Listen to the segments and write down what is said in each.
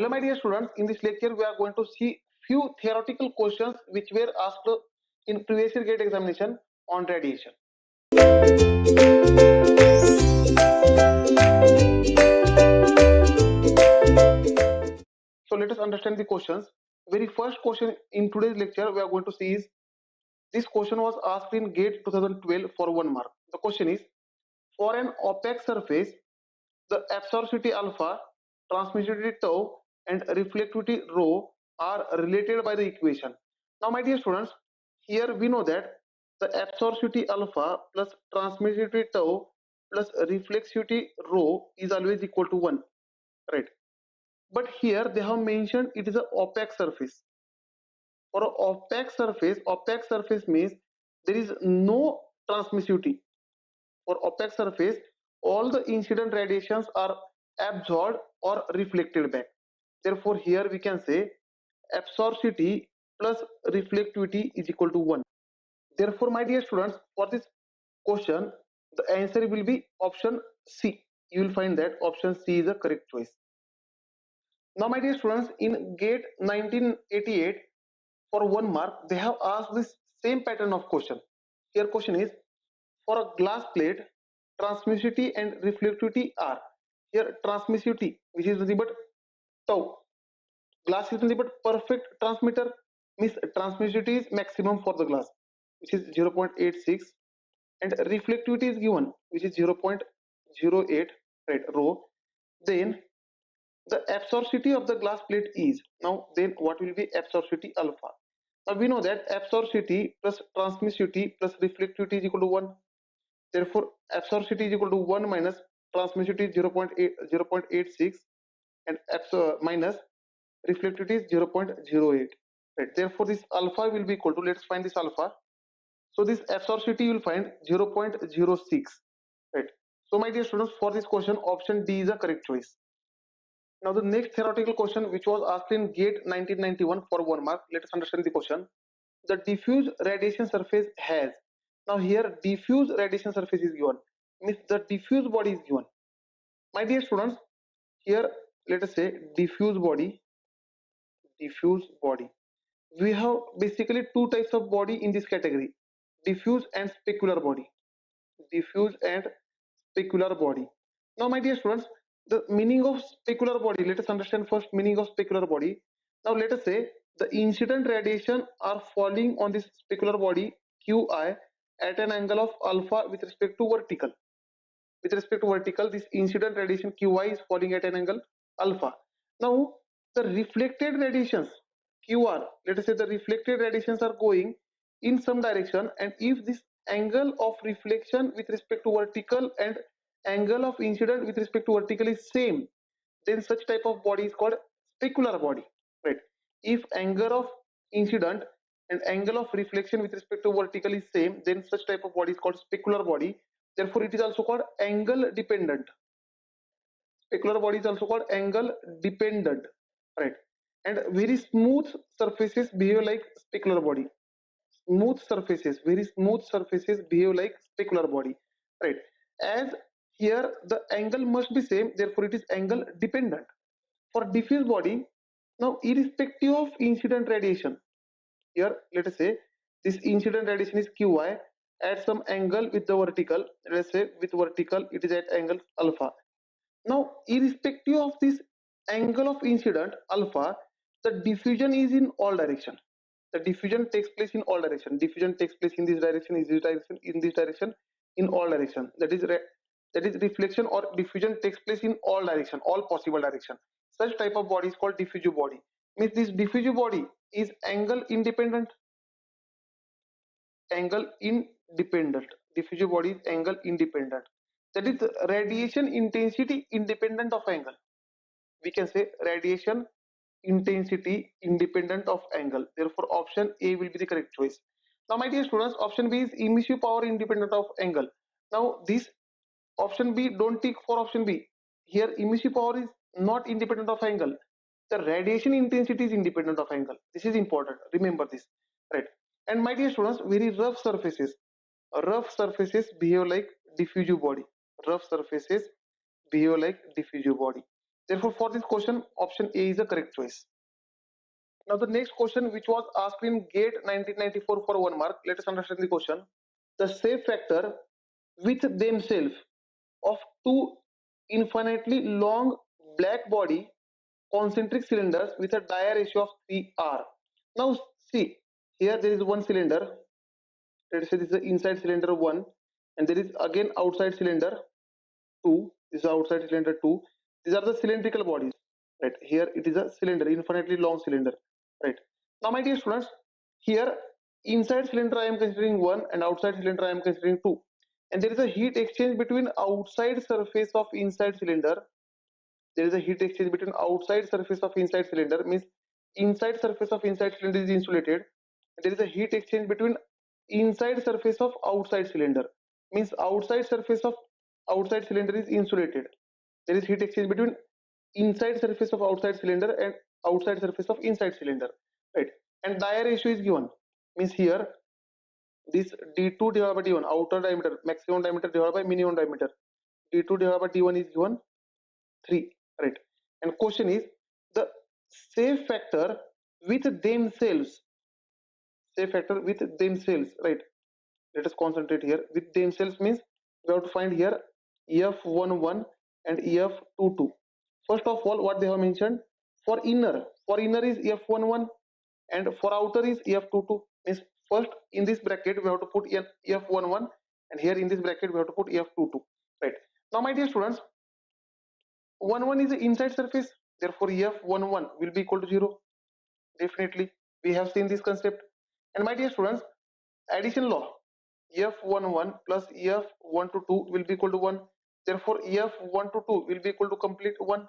Hello, my dear students. In this lecture, we are going to see few theoretical questions which were asked in previous year GATE examination on radiation. So let us understand the questions. Very first question in today's lecture we are going to see is this question was asked in GATE 2012 for 1 mark. The question is, for an opaque surface, the absorptivity alpha, transmissivity tau, and reflectivity rho are related by the equation. Now, my dear students, here we know that the absorptivity alpha plus transmissivity tau plus reflexivity rho is always equal to 1, right? But here they have mentioned it is an opaque surface. For an opaque surface means there is no transmissivity. For opaque surface, all the incident radiations are absorbed or reflected back. Therefore, here we can say absorptivity plus reflectivity is equal to 1. Therefore, my dear students, for this question, the answer will be option C. You will find that option C is a correct choice. Now, my dear students, in GATE 1988, for 1 mark, they have asked this same pattern of question. Here question is, for a glass plate, transmissivity and reflectivity are. Here transmissivity, which is nothing but tau. Glass is nothing but perfect transmitter, means transmissivity is maximum for the glass, which is 0.86, and reflectivity is given, which is 0.08, right, rho. Then the absorptivity of the glass plate is, now then what will be absorptivity alpha? Now we know that absorptivity plus transmissivity plus reflectivity is equal to 1. Therefore, absorptivity is equal to 1 minus transmissivity is 0.86 and minus reflectivity is 0.08. Right. Therefore, this alpha will be equal to, let's find this alpha. So this absorptivity you will find 0.06. Right. So my dear students, for this question, option D is a correct choice. Now the next theoretical question which was asked in GATE 1991 for 1 mark. Let us understand the question. The diffuse radiation surface has. Now here diffuse radiation surface is given. Means the diffuse body is given. My dear students, here let us say diffuse body. We have basically two types of body in this category: diffuse and specular body. Diffuse and specular body. Now, my dear students, the meaning of specular body, let us understand first meaning of specular body. Now, let us say the incident radiation are falling on this specular body QI at an angle of alpha with respect to vertical. With respect to vertical, this incident radiation QI is falling at an angle alpha. Now, the reflected radiations QR, let us say the reflected radiations are going in some direction, and if this angle of reflection with respect to vertical and angle of incident with respect to vertical is same, then such type of body is called specular body, right? If angle of incident and angle of reflection with respect to vertical is same, then such type of body is called specular body. Therefore, it is also called angle dependent. Specular body is also called angle dependent, right? And very smooth surfaces behave like specular body. Very smooth surfaces behave like specular body, right? As here the angle must be same, therefore it is angle dependent. For diffuse body, now irrespective of incident radiation, here let us say this incident radiation is QI at some angle with the vertical. Let us say with vertical it is at angle alpha. Now, irrespective of this angle of incident alpha, the diffusion is in all direction. The diffusion takes place in all direction. Diffusion takes place in this direction, in this direction, in this direction, in all direction. That is reflection or diffusion takes place in all direction, all possible direction. Such type of body is called diffusive body. Means this diffusive body is angle independent. Angle independent. Diffusive body is angle independent. That is radiation intensity independent of angle. We can say radiation intensity independent of angle. Therefore, option A will be the correct choice. Now, my dear students, option B is emissive power independent of angle. Now, this option B, don't tick for option B. Here, emissive power is not independent of angle. The radiation intensity is independent of angle. This is important. Remember this, right? And my dear students, very rough surfaces behave like diffusive body. Rough surfaces behave like diffusive body. Therefore, for this question, option A is the correct choice. Now, the next question, which was asked in GATE 1994 for 1 mark, let us understand the question. The shape factor with themselves of two infinitely long black body concentric cylinders with a dia ratio of 3R. Now, see, here there is one cylinder. Let's say this is the inside cylinder 1, and there is again outside cylinder 2. This is outside cylinder 2. These are the cylindrical bodies, right? Here it is a cylinder, infinitely long cylinder, right? Now, my dear students, here inside cylinder I am considering 1 and outside cylinder I am considering 2, and there is a heat exchange between outside surface of inside cylinder. There is a heat exchange between outside surface of inside cylinder, means inside surface of inside cylinder is insulated. There is a heat exchange between inside surface of outside cylinder, means outside surface of outside cylinder is insulated. There is heat exchange between inside surface of outside cylinder and outside surface of inside cylinder, right? And dia ratio is given, means here this d2 divided by d1, outer diameter, maximum diameter divided by minimum diameter, d2 divided by d1 is given 3, right? And question is the shape factor with themselves, shape factor with themselves, right? Let us concentrate here. With themselves means we have to find here F11 and F22. First of all, what they have mentioned, for inner is F11 and for outer is F22. Means first in this bracket we have to put F11, and here in this bracket we have to put F22, right? Now, my dear students, 11 is the inside surface, therefore F11 will be equal to 0. Definitely, we have seen this concept. And my dear students, addition law, F11 plus F12 will be equal to 1. Therefore, F12 will be equal to complete 1.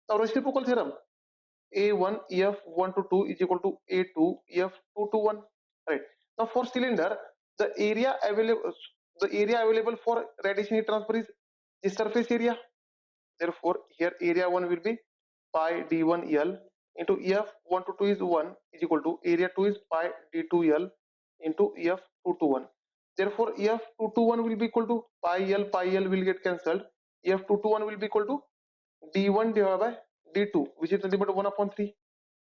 Now, reciprocal theorem, A1 F12 is equal to A2 F221. Right. Now, for cylinder, the area available for radiation heat transfer is the surface area. Therefore, here area 1 will be pi d1L into F122 is 1 is equal to area 2 is pi d2L into F221. Therefore, F221 will be equal to pi L will get cancelled. F221 will be equal to d1 divided by d2, which is nothing but 1 upon 3.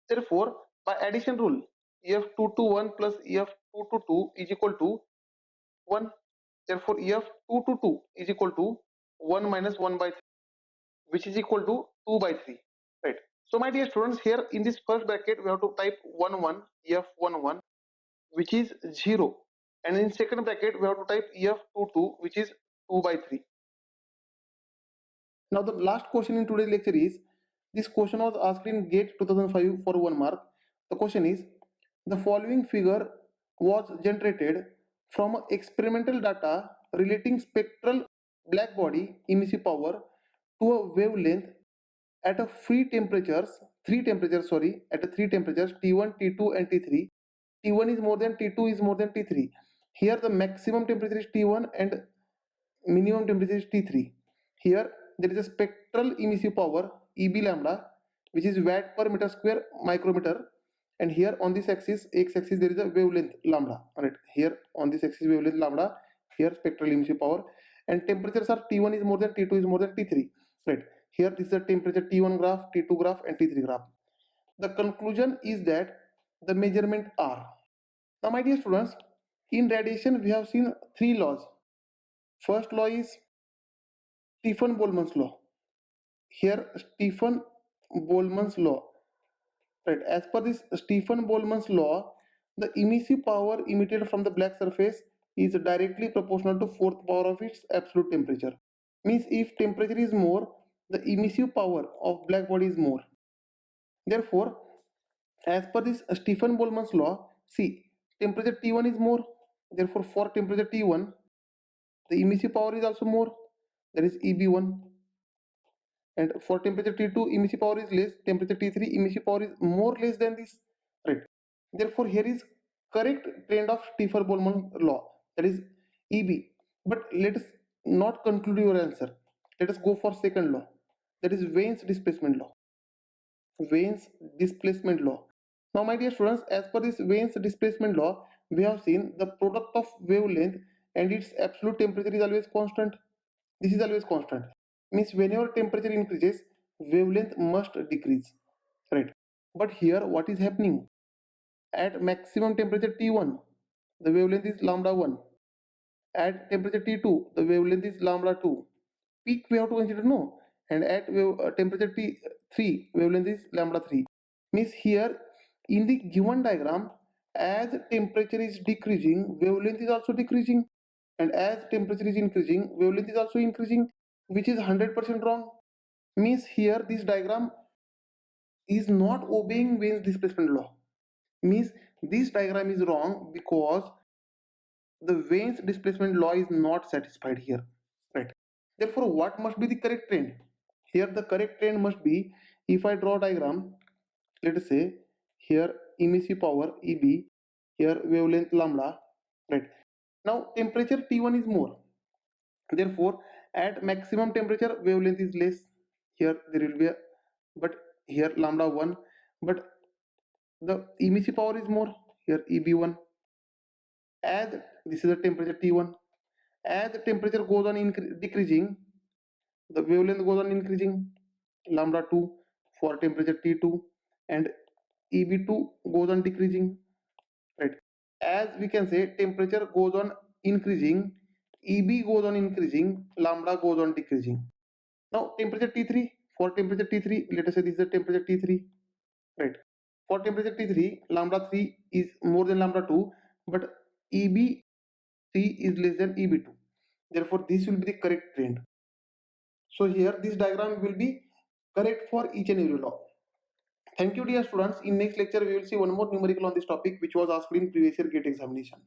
Therefore, by addition rule, F221 plus F222 is equal to 1. Therefore, F222 is equal to 1 minus 1 by 3, which is equal to 2 by 3, right? So, my dear students, here in this first bracket we have to type 11 F11, which is 0, and in second bracket we have to type F22, which is 2 by 3. Now, the last question in today's lecture is, this question was asked in GATE 2005 for 1 mark. The question is, the following figure was generated from experimental data relating spectral black body emissive power to a wavelength at a three temperatures at a three temperatures T1, T2 and T3. T1 is more than T2 is more than T3. Here the maximum temperature is T1 and minimum temperature is T3. Here there is a spectral emissive power EB lambda, which is watt per meter square micrometer, and here on this axis, x axis, there is a wavelength lambda, right? Here on this axis wavelength lambda, here spectral emissive power, and temperatures are T1 is more than T2 is more than T3, right? Here this is the temperature T1 graph, T2 graph and T3 graph. The conclusion is that the measurement are. Now, my dear students, in radiation we have seen three laws. First law is Stefan-Boltzmann's law. Here Stefan-Boltzmann's law, right? As per this Stefan-Boltzmann's law, the emissive power emitted from the black surface is directly proportional to fourth power of its absolute temperature. Means if temperature is more, the emissive power of black body is more. Therefore, as per this Stefan-Boltzmann's law, see, temperature T1 is more. Therefore, for temperature T1, the emissive power is also more. That is EB1. And for temperature T2, emissive power is less. Temperature T3, emissive power is more less than this, right? Therefore, here is correct trend of Stefan-Boltzmann law, that is EB. But let us not conclude your answer. Let us go for second law, that is Wien's displacement law. Wien's displacement law. Now, my dear students, as per this Wien's displacement law, we have seen the product of wavelength and its absolute temperature is always constant. This is always constant. Means whenever temperature increases, wavelength must decrease, right? But here what is happening? At maximum temperature T1, the wavelength is lambda 1. At temperature T2, the wavelength is lambda 2. Peak we have to consider, no. And at temperature T3, wavelength is lambda 3. Means here in the given diagram, as temperature is decreasing, wavelength is also decreasing. And as temperature is increasing, wavelength is also increasing, which is 100% wrong. Means here this diagram is not obeying Wien's displacement law. Means this diagram is wrong because the Wien's displacement law is not satisfied here, right? Therefore, what must be the correct trend? Here the correct trend must be, if I draw a diagram, let us say here emissive power EB, here wavelength lambda, right? Now temperature T1 is more. Therefore, at maximum temperature wavelength is less. Here there will be a, but here lambda 1, but the emissive power is more. Here EB1. As this is the temperature T1, as the temperature goes on decreasing, the wavelength goes on increasing, lambda 2 for temperature T2, and EB2 goes on decreasing, right? As we can say, temperature goes on increasing, EB goes on increasing, lambda goes on decreasing. Now temperature T3, for temperature T3, let us say this is the temperature T3, right? For temperature T3, lambda 3 is more than lambda 2, but EB3 is less than EB2. Therefore, this will be the correct trend. So here this diagram will be correct for each and every law. Thank you, dear students. In next lecture, we will see one more numerical on this topic which was asked in previous year GATE examination.